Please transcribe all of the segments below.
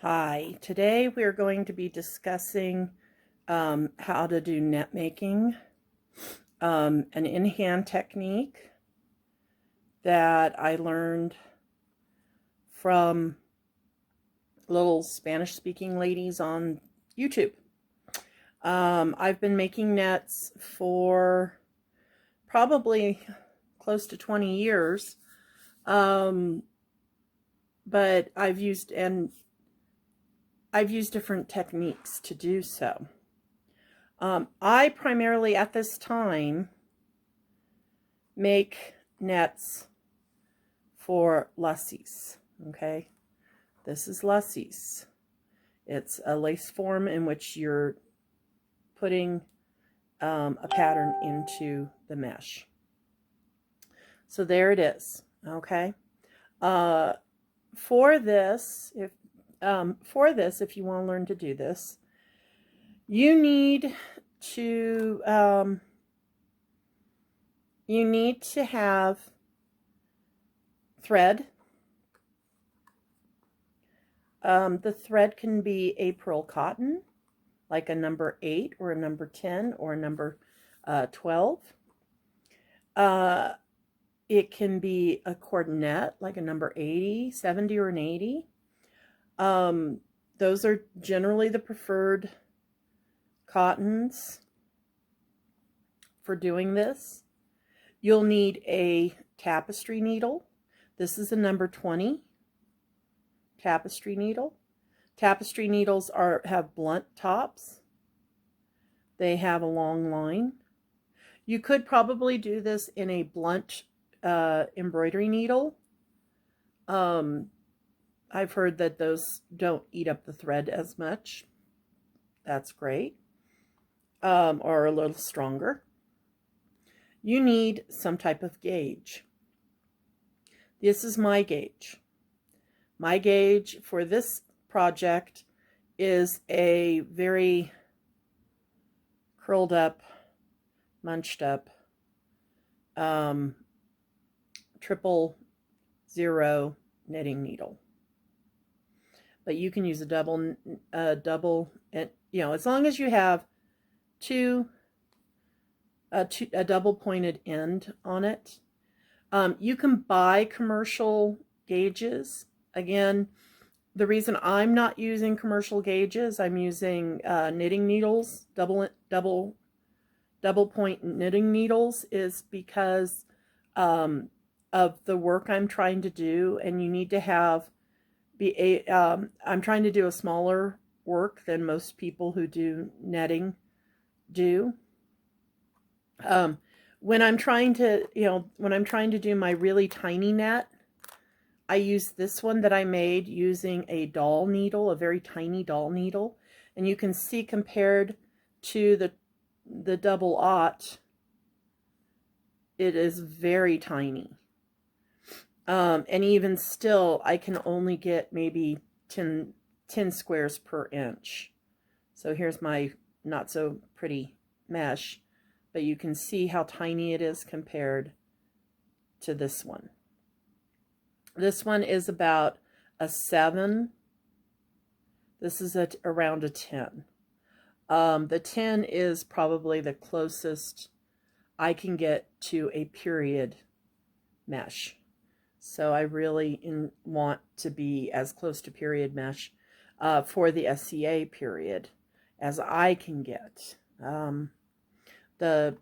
Hi, today we're going to be discussing how to do net making, an in-hand technique that I learned from little Spanish-speaking ladies on YouTube. I've been making nets for probably close to 20 years, but I've used different techniques to do so. I primarily at this time make nets for lacis. Okay, this is lacis. It's a lace form in which you're putting a pattern into the mesh. So there it is. Okay. For this, if you want to learn to do this, you need to have thread. The thread can be a pearl cotton, like a number 8 or a number 10 or a number 12. It can be a cordonette, like a number 80, 70, or an 80. Those are generally the preferred cottons for doing this. You'll need a tapestry needle. This is a number 20 tapestry needle. Tapestry needles have blunt tops. They have a long line. You could probably do this in a blunt embroidery needle. I've heard that those don't eat up the thread as much. That's great. Or a little stronger. You need some type of gauge. This is my gauge. My gauge for this project is a very curled up, munched up, 000 knitting needle. But you can use a double, as long as you have a double pointed end on it. You can buy commercial gauges. Again, the reason I'm not using commercial gauges, I'm using knitting needles, double point knitting needles, is because of the work I'm trying to do, and you need to I'm trying to do a smaller work than most people who do netting do. When I'm trying to do my really tiny net, I use this one that I made using a doll needle, a very tiny doll needle, and you can see compared to the double aught, it is very tiny. And even still, I can only get maybe 10 squares per inch. So here's my not so pretty mesh, but you can see how tiny it is compared to this one. This one is about a 7. This is around a 10. The 10 is probably the closest I can get to a period mesh. So I really want to be as close to period mesh for the SCA period as I can get. The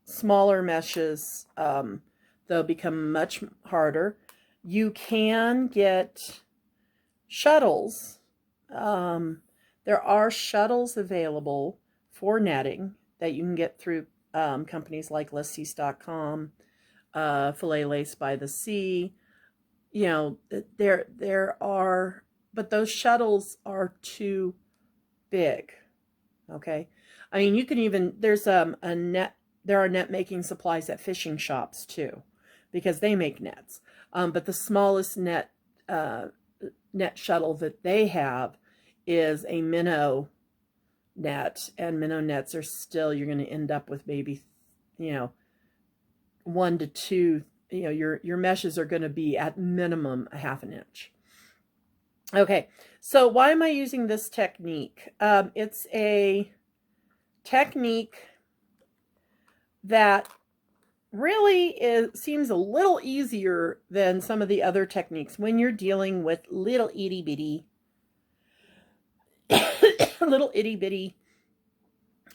smaller meshes, they'll become much harder. You can get shuttles. There are shuttles available for netting that you can get through companies like lacis.com, Filet Lace by the Sea. There are, but those shuttles are too big. Okay, I mean, you can even, there are net making supplies at fishing shops too, because they make nets. But the smallest net shuttle that they have is a minnow net, and minnow nets are still, you're going to end up with maybe 1 to 2. Your meshes are going to be at minimum a 1/2 inch. Okay, so why am I using this technique? It's a technique that really seems a little easier than some of the other techniques when you're dealing with little itty bitty little itty bitty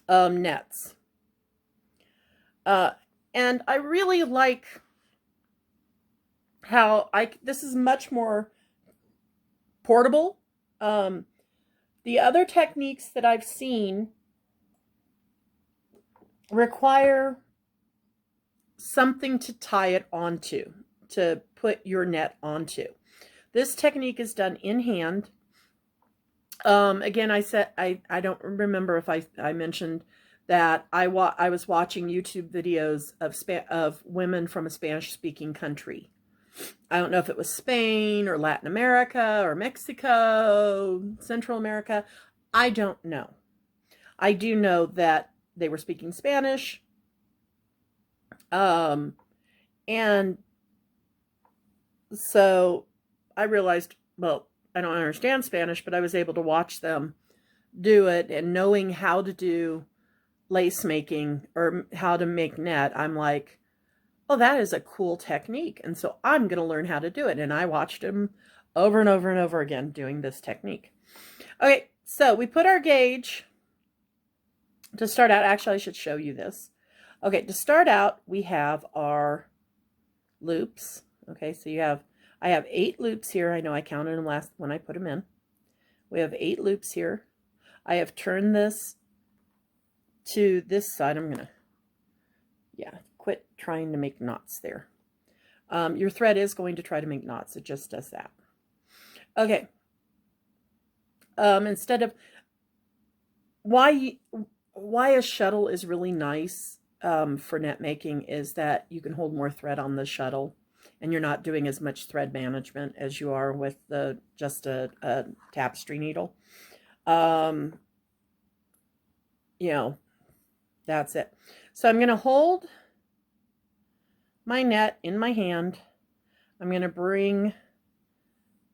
nets. And I really like how this is much more portable. The other techniques that I've seen require something to tie it onto, to put your net onto. This technique is done in hand. Again, I said I don't remember if I mentioned that I was watching YouTube videos of women from a Spanish-speaking country. I don't know if it was Spain or Latin America or Mexico, Central America. I don't know. I do know that they were speaking Spanish. And so I realized, well, I don't understand Spanish, but I was able to watch them do it, and knowing how to do lace making or how to make net, I'm like, oh, that is a cool technique. And so I'm going to learn how to do it. And I watched him over and over and over again doing this technique. Okay, so we put our gauge to start out. Actually, I should show you this. Okay, to start out, we have our loops. Okay, so I have 8 loops here. I know I counted them last when I put them in. We have 8 loops here. I have turned this to this side. I'm going to, quit trying to make knots there. Your thread is going to try to make knots. It just does that. Okay. Instead of why a shuttle is really nice for net making is that you can hold more thread on the shuttle, and you're not doing as much thread management as you are with just a tapestry needle. That's it. So I'm going to hold my net in my hand. I'm going to bring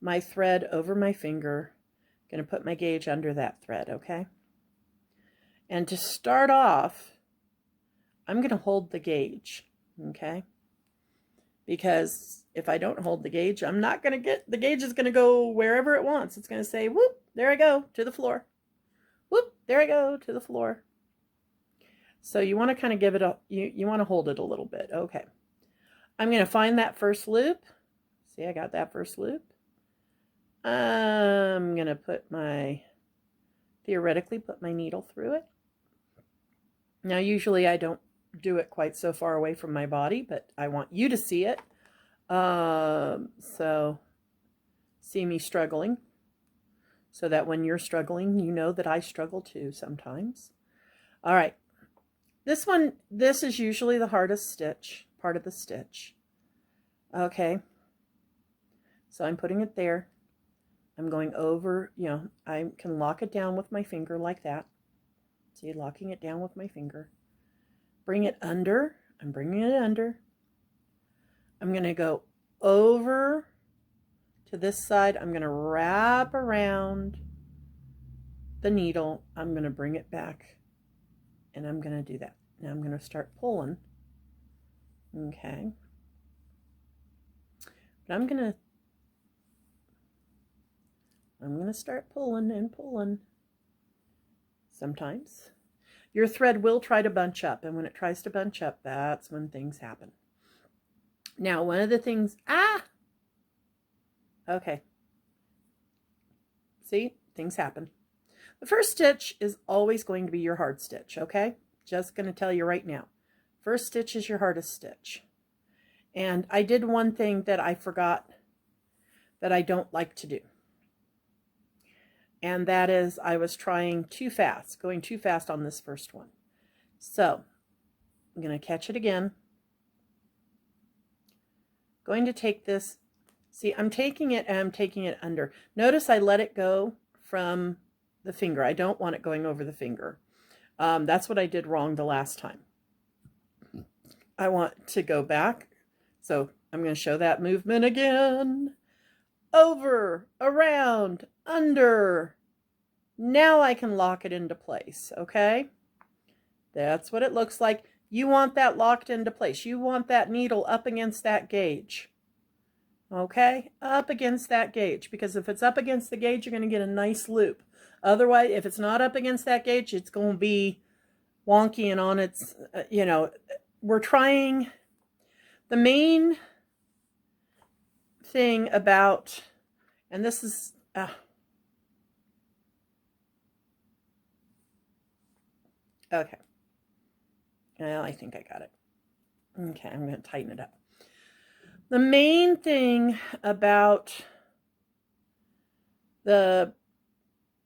my thread over my finger. I'm going to put my gauge under that thread, okay? And to start off, I'm going to hold the gauge, okay? Because if I don't hold the gauge, I'm not going to the gauge is going to go wherever it wants. It's going to say, whoop, there I go, to the floor. Whoop, there I go, to the floor. So you want to kind of give it you want to hold it a little bit. Okay. I'm going to find that first loop. See, I got that first loop. I'm going to theoretically put my needle through it. Now, usually I don't do it quite so far away from my body, but I want you to see it. So see me struggling, so that when you're struggling, you know that I struggle too sometimes. All right. This is usually the hardest part of the stitch. Okay. So I'm putting it there. I'm going over, I can lock it down with my finger like that. See, locking it down with my finger. Bring it under. I'm bringing it under. I'm going to go over to this side. I'm going to wrap around the needle. I'm going to bring it back, and I'm going to do that. Now I'm going to start pulling. Okay. But I'm going to start pulling and pulling. Sometimes your thread will try to bunch up, and when it tries to bunch up, that's when things happen. Now, one of the things, okay. See, things happen. The first stitch is always going to be your hard stitch, okay? Just going to tell you right now. First stitch is your hardest stitch. And I did one thing that I forgot that I don't like to do. And that is I was trying too fast, going too fast on this first one. So I'm going to catch it again. Going to take this. See, I'm taking it and I'm taking it under. Notice I let it go from the finger. I don't want it going over the finger. That's what I did wrong the last time. I want to go back. So I'm going to show that movement again. over, around, under. Now I can lock it into place, okay? That's what it looks like. You want that locked into place. You want that needle up against that gauge. Okay? Up against that gauge. Because if it's up against the gauge, you're going to get a nice loop. Otherwise, if it's not up against that gauge, it's going to be wonky and on its, we're trying. The main thing about, and this is, okay. Well, I think I got it. Okay, I'm going to tighten it up. The main thing about the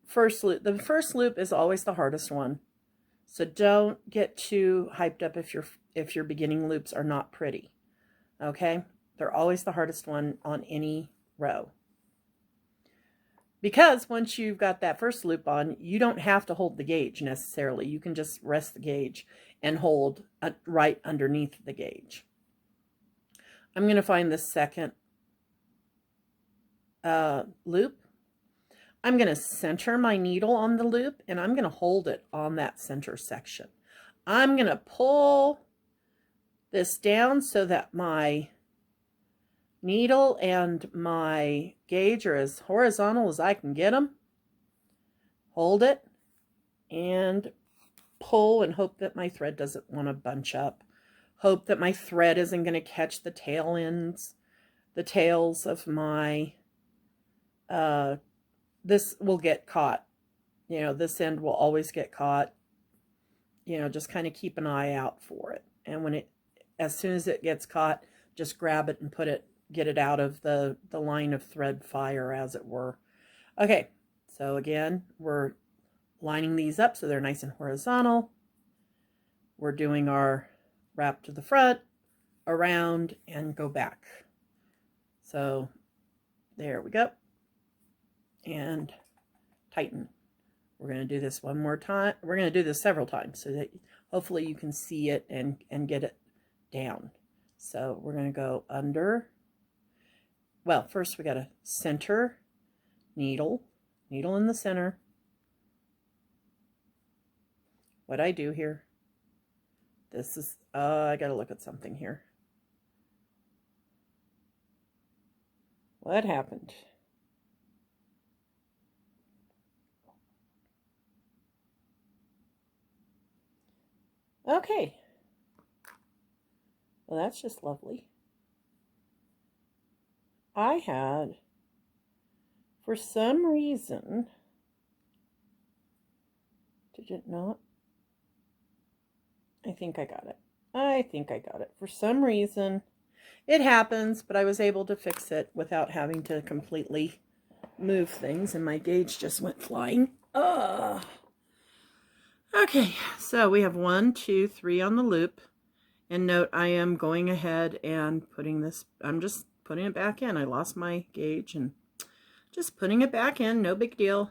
first loop is always the hardest one. So don't get too hyped up if your beginning loops are not pretty. Okay? They're always the hardest one on any row. Because once you've got that first loop on, you don't have to hold the gauge necessarily. You can just rest the gauge and hold right underneath the gauge. I'm going to find the second loop. I'm going to center my needle on the loop, and I'm going to hold it on that center section. I'm going to pull this down so that my needle and my gauge are as horizontal as I can get them. Hold it and pull and hope that my thread doesn't want to bunch up. Hope that my thread isn't going to catch the tail ends, the tails of my, this will get caught. This end will always get caught. Just kind of keep an eye out for it. And as soon as it gets caught, just grab it and get it out of the line of thread fire, as it were. Okay, so again, we're lining these up so they're nice and horizontal. We're doing our wrap to the front, around, and go back. So there we go. And tighten. We're going to do this one more time. We're going to do this several times so that hopefully you can see it and get it down. So we're going to go under. Well, first we got to center needle in the center. What I do here, this is, I got to look at something here. What happened? Okay. Well, that's just lovely. I had, for some reason, did it not? I think I got it. For some reason, it happens, but I was able to fix it without having to completely move things, and my gauge just went flying. Okay, so we have 1, 2, 3 on the loop. And note, I am going ahead and putting this, I'm just putting it back in. I lost my gauge and just putting it back in, no big deal.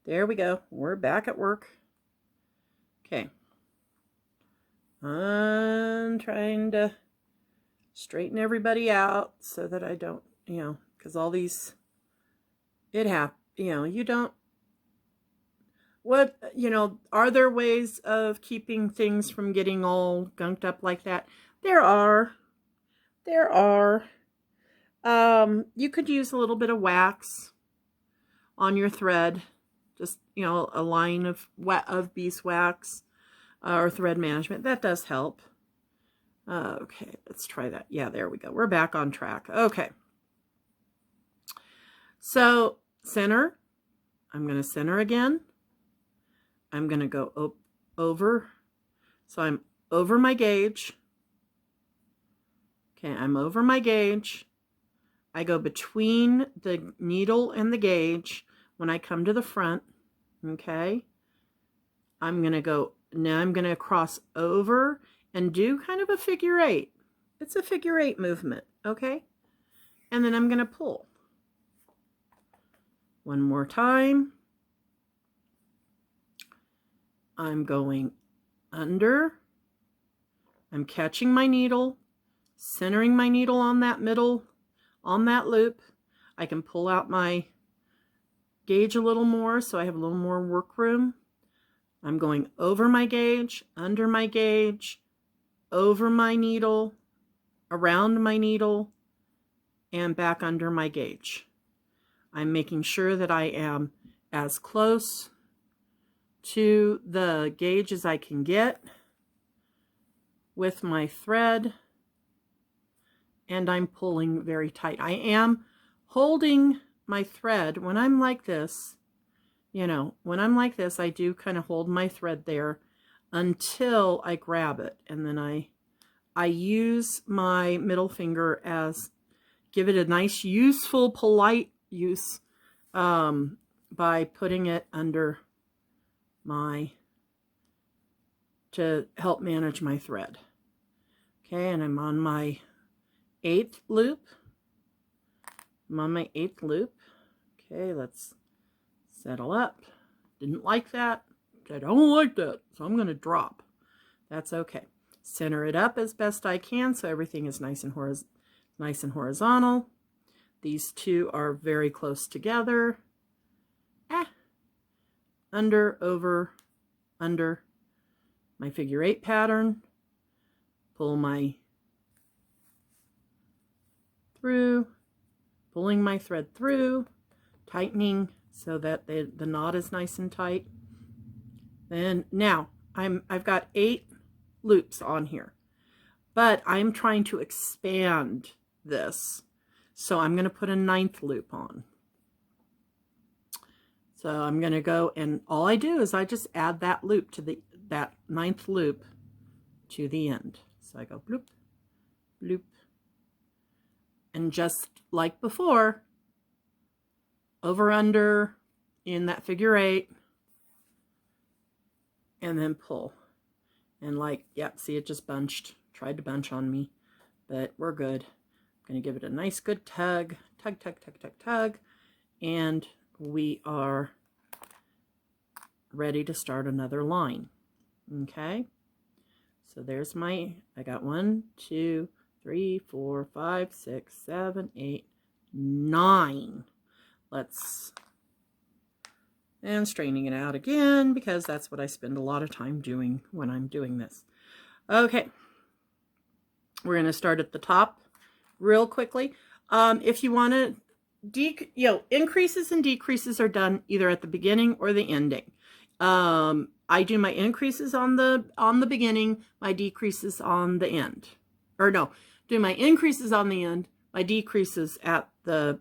There we go. We're back at work. Okay. I'm trying to straighten everybody out so that I don't, because all these, you don't, are there ways of keeping things from getting all gunked up like that? There are. You could use a little bit of wax on your thread. Just, a line of beeswax or thread management. That does help. Okay, let's try that. Yeah, there we go. We're back on track. Okay. So, center. I'm going to center again. I'm going to go over. So I'm over my gauge. Okay, I'm over my gauge. I go between the needle and the gauge when I come to the front. Okay. I'm going to cross over and do kind of a figure 8. It's a figure 8 movement. Okay. And then I'm going to pull. One more time. I'm going under. I'm catching my needle, centering my needle on that middle, on that loop. I can pull out my gauge a little more so I have a little more work room. I'm going over my gauge, under my gauge, over my needle, around my needle, and back under my gauge. I'm making sure that I am as close to the gauge as I can get with my thread, and I'm pulling very tight. I am holding my thread when I'm like this. You know, when I'm like this, I do kind of hold my thread there until I grab it, and then I use my middle finger as, give it a nice, useful, polite use by putting it under my, to help manage my thread. Okay, and I'm on my 8th loop. I'm on my 8th loop. Okay, let's settle up. Didn't like that. I don't like that, so I'm going to drop. That's okay. Center it up as best I can so everything is nice and horizontal. These two are very close together. Under, over, under my figure 8 pattern. Pull my through, pulling my thread through, tightening so that the knot is nice and tight. And now I've got 8 loops on here, but I'm trying to expand this. So I'm going to put a 9th loop on. So I'm going to go, and all I do is I just add that loop to that 9th loop to the end. So I go bloop, bloop, and just like before, over, under in that figure 8, and then pull. And like, yep, see, it just bunched, tried to bunch on me, but we're good. I'm going to give it a nice good tug, tug, tug, tug, tug, tug, and we are ready to start another line. Okay, so there's my, I got 1, 2, 3, 4, 5, 6, 7, 8, 9. And straightening it out again, because that's what I spend a lot of time doing when I'm doing this. Okay, we're going to start at the top real quickly. If you want to, increases and decreases are done either at the beginning or the ending. I do my increases on the beginning, my decreases on the end. Or no, do my increases on the end, my decreases at the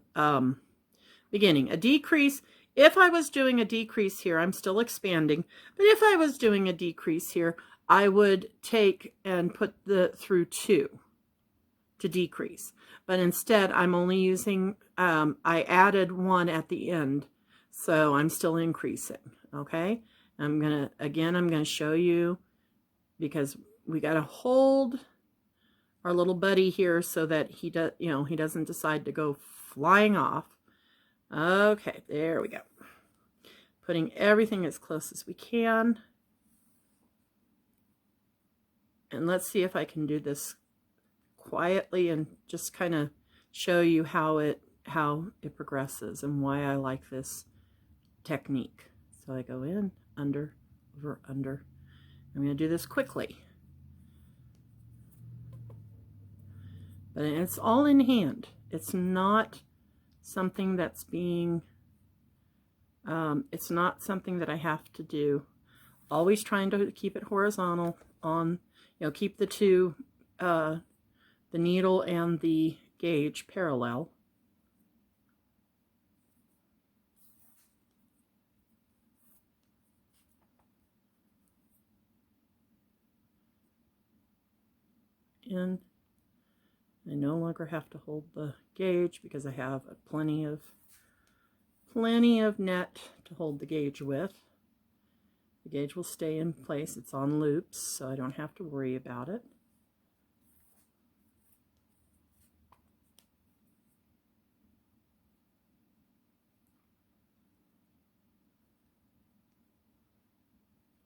beginning. A decrease, if I was doing a decrease here, I'm still expanding, but if I was doing a decrease here, I would take and put the through 2 to decrease. But instead, I'm only using, I added 1 at the end, so I'm still increasing, okay? I'm going to show you, because we got to hold our little buddy here so that he doesn't decide to go flying off. Okay, there we go. Putting everything as close as we can. And let's see if I can do this quietly and just kind of show you how it progresses and why I like this technique. So I go in, under, over, under. I'm going to do this quickly. But it's all in hand. It's not something that's being, it's not something that I have to do. Always trying to keep it horizontal on, keep the two, the needle and the gauge parallel. And I no longer have to hold the gauge because I have plenty of net to hold the gauge with. The gauge will stay in place. It's on loops, so I don't have to worry about it.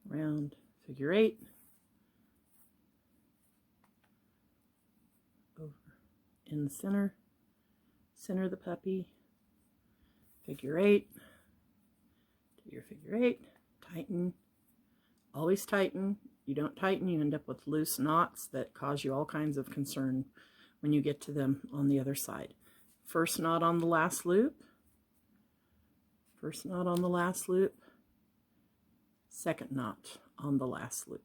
Round figure 8. Over in the center of the puppy, figure 8, do your figure 8, tighten, always tighten. You don't tighten, you end up with loose knots that cause you all kinds of concern when you get to them on the other side. First knot on the last loop, first knot on the last loop, second knot on the last loop.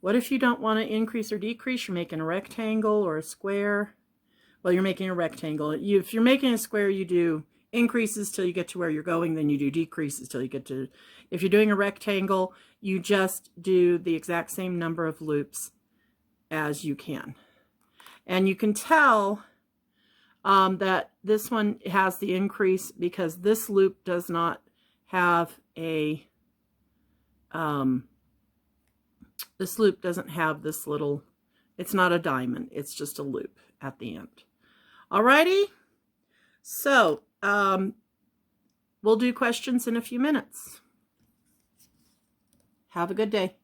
What if you don't want to increase or decrease? You're making a rectangle or a square. Well, you're making a rectangle. If you're making a square, you do increases till you get to where you're going, then you do decreases till you get to, if you're doing a rectangle, you just do the exact same number of loops as you can. And you can tell that this one has the increase because this loop does not have a, this loop doesn't have this little, it's not a diamond, it's just a loop at the end. Alrighty, so we'll do questions in a few minutes. Have a good day.